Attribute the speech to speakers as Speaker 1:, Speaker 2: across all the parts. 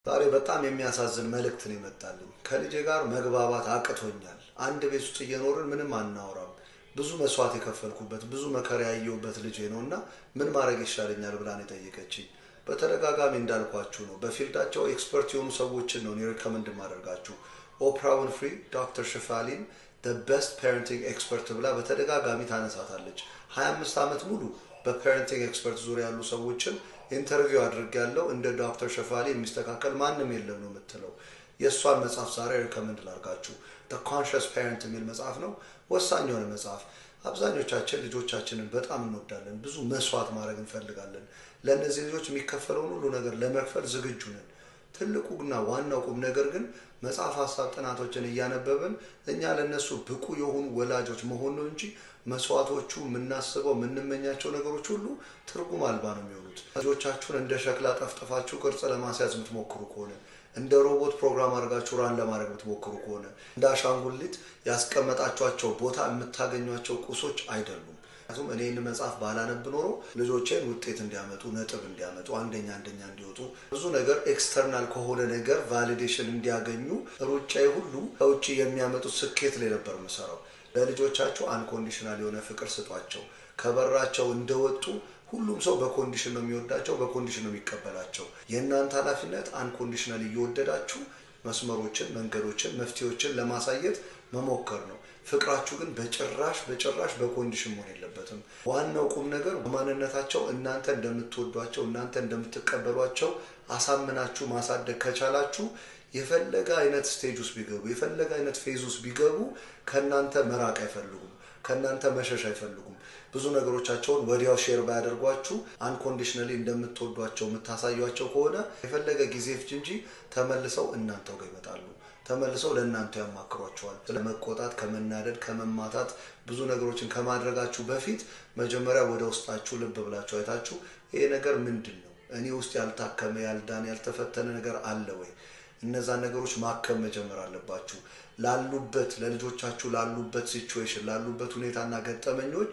Speaker 1: ዛሬ በጣም የሚያሳዝን መልእክት ነው የመጣልኝ። ከልጄ ጋር መግባባት አቅቶኛል። አንድ ቤት ውስጥ እየኖርን ምንም አናወራም። ብዙ መስዋዕት የከፈልኩበት ብዙ መከራ ያየሁበት ልጄ ነውና ምን ማድረግ ይሻለኛል ብላ ነው የጠየቀችኝ። በተደጋጋሚ እንዳልኳችሁ ነው በፊልዳቸው ኤክስፐርት የሆኑ ሰዎችን ነው ሪከመንድ ማደርጋችሁ። ኦፕራ ዊንፍሪ ዶክተር ሽፋሊን the best parenting expert ብላ በተደጋጋሚ ታነሳታለች። 25 ዓመት ሙሉ በፓረንቲንግ ኤክስፐርት ዙሪያ ያሉ ሰዎችን ኢንተርቪው አድርጌያለሁ። እንደ ዶክተር ሸፋሊ የሚስተካከል ማንም የለም ነው የምትለው። የእሷን መጽሐፍ ዛሬ ሪከመንድ ላድርጋችሁ። The Conscious Parent የሚል መጽሐፍ ነው። ወሳኝ የሆነ መጽሐፍ። አብዛኞቻችን ልጆቻችንን በጣም እንወዳለን። ብዙ መስዋዕት ማድረግ እንፈልጋለን። ለእነዚህ ልጆች የሚከፈለውን ሁሉ ነገር ለመክፈል ዝግጁ ነን። ትልቁና ዋናው ቁም ነገር ግን መጽሐፍ ሀሳብ ጥናቶችን እያነበብን እኛ ለነሱ ብቁ የሆኑ ወላጆች መሆን ነው እንጂ መስዋዕቶቹ የምናስበው የምንመኛቸው ነገሮች ሁሉ ትርጉም አልባ ነው የሚሆኑት። ልጆቻችሁን እንደ ሸክላ ጠፍጥፋችሁ ቅርጽ ለማስያዝ የምትሞክሩ ከሆነ፣ እንደ ሮቦት ፕሮግራም አድርጋችሁ ራን ለማድረግ የምትሞክሩ ከሆነ፣ እንደ አሻንጉሊት ያስቀመጣችኋቸው ቦታ የምታገኟቸው ቁሶች አይደሉም። ምክንያቱም እኔ ይህን መጽሐፍ ባላነብ ኖሮ ልጆቼን ውጤት እንዲያመጡ፣ ነጥብ እንዲያመጡ፣ አንደኛ እንዲወጡ፣ ብዙ ነገር ኤክስተርናል ከሆነ ነገር ቫሊዴሽን እንዲያገኙ ሩጫዬ ሁሉ ከውጭ የሚያመጡት ስኬት ላይ ነበር የምሰራው። ለልጆቻቸው አንኮንዲሽናል የሆነ ፍቅር ስጧቸው። ከበራቸው እንደወጡ ሁሉም ሰው በኮንዲሽን ነው የሚወዳቸው፣ በኮንዲሽን ነው የሚቀበላቸው። የእናንተ ኃላፊነት አንኮንዲሽናል እየወደዳችሁ መስመሮችን፣ መንገዶችን፣ መፍትሄዎችን ለማሳየት መሞከር ነው። ፍቅራችሁ ግን በጭራሽ በኮንዲሽን መሆን የለበትም። ዋናው ቁም ነገር በማንነታቸው እናንተ እንደምትወዷቸው፣ እናንተ እንደምትቀበሏቸው አሳምናችሁ ማሳደግ ከቻላችሁ የፈለገ አይነት ስቴጅ ውስጥ ቢገቡ፣ የፈለገ አይነት ፌዝ ውስጥ ቢገቡ ከእናንተ መራቅ አይፈልጉም፣ ከእናንተ መሸሽ አይፈልጉም። ብዙ ነገሮቻቸውን ወዲያው ሼር ባያደርጓችሁ አንኮንዲሽናሊ እንደምትወዷቸው የምታሳዩቸው ከሆነ የፈለገ ጊዜ ፍጅ እንጂ ተመልሰው እናንተው ጋር ይመጣሉ። ተመልሰው ለእናንተ ያማክሯቸዋል። ስለመቆጣት፣ ከመናደድ፣ ከመማታት ብዙ ነገሮችን ከማድረጋችሁ በፊት መጀመሪያ ወደ ውስጣችሁ ልብ ብላችሁ አይታችሁ ይሄ ነገር ምንድን ነው? እኔ ውስጥ ያልታከመ፣ ያልዳነ፣ ያልተፈተነ ነገር አለ ወይ? እነዛን ነገሮች ማከም መጀመር አለባችሁ። ላሉበት ለልጆቻችሁ ላሉበት ሲቹዌሽን፣ ላሉበት ሁኔታና ገጠመኞች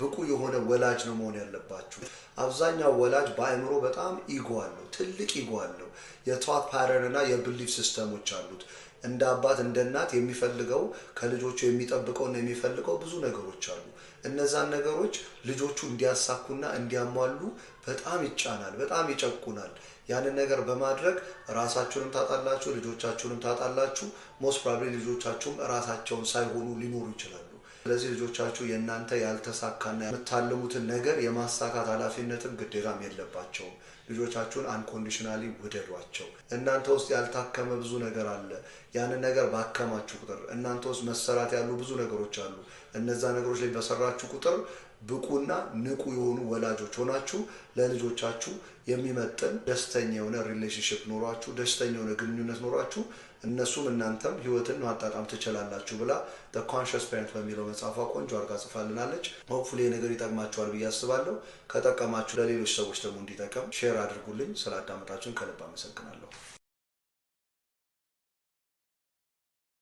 Speaker 1: ብቁ የሆነ ወላጅ ነው መሆን ያለባችሁ። አብዛኛው ወላጅ በአእምሮ በጣም ኢጎ አለው፣ ትልቅ ኢጎ አለው። የቷት ፓተርን እና የቢሊፍ ሲስተሞች አሉት። እንደ አባት እንደ እናት የሚፈልገው ከልጆቹ የሚጠብቀውና የሚፈልገው ብዙ ነገሮች አሉ። እነዛን ነገሮች ልጆቹ እንዲያሳኩና እንዲያሟሉ በጣም ይጫናል፣ በጣም ይጨቁናል። ያንን ነገር በማድረግ ራሳችሁንም ታጣላችሁ፣ ልጆቻችሁንም ታጣላችሁ። ሞስት ፕሮባብሊ ልጆቻችሁም ራሳቸውን ሳይሆኑ ሊኖሩ ይችላሉ። ስለዚህ ልጆቻችሁ የእናንተ ያልተሳካና የምታልሙትን ነገር የማሳካት ኃላፊነትም ግዴታም የለባቸውም። ልጆቻችሁን አንኮንዲሽናሊ ውደዷቸው። እናንተ ውስጥ ያልታከመ ብዙ ነገር አለ። ያንን ነገር ባከማችሁ ቁጥር እናንተ ውስጥ መሰራት ያሉ ብዙ ነገሮች አሉ። እነዛ ነገሮች ላይ በሰራችሁ ቁጥር ብቁና ንቁ የሆኑ ወላጆች ሆናችሁ ለልጆቻችሁ የሚመጥን ደስተኛ የሆነ ሪሌሽንሽፕ ኖሯችሁ፣ ደስተኛ የሆነ ግንኙነት ኖሯችሁ እነሱም እናንተም ህይወትን ማጣጣም ትችላላችሁ ብላ The Conscious Parent በሚለው መጽሐፏ ቆንጆ አድርጋ ጽፋልናለች። ሆፕፉሊ ነገር ይጠቅማችኋል ብዬ አስባለሁ። ከጠቀማችሁ ለሌሎች ሰዎች ደግሞ እንዲጠቅም ሼር አድርጉልኝ። ስላዳመጣችሁን ከልብ አመሰግናለሁ።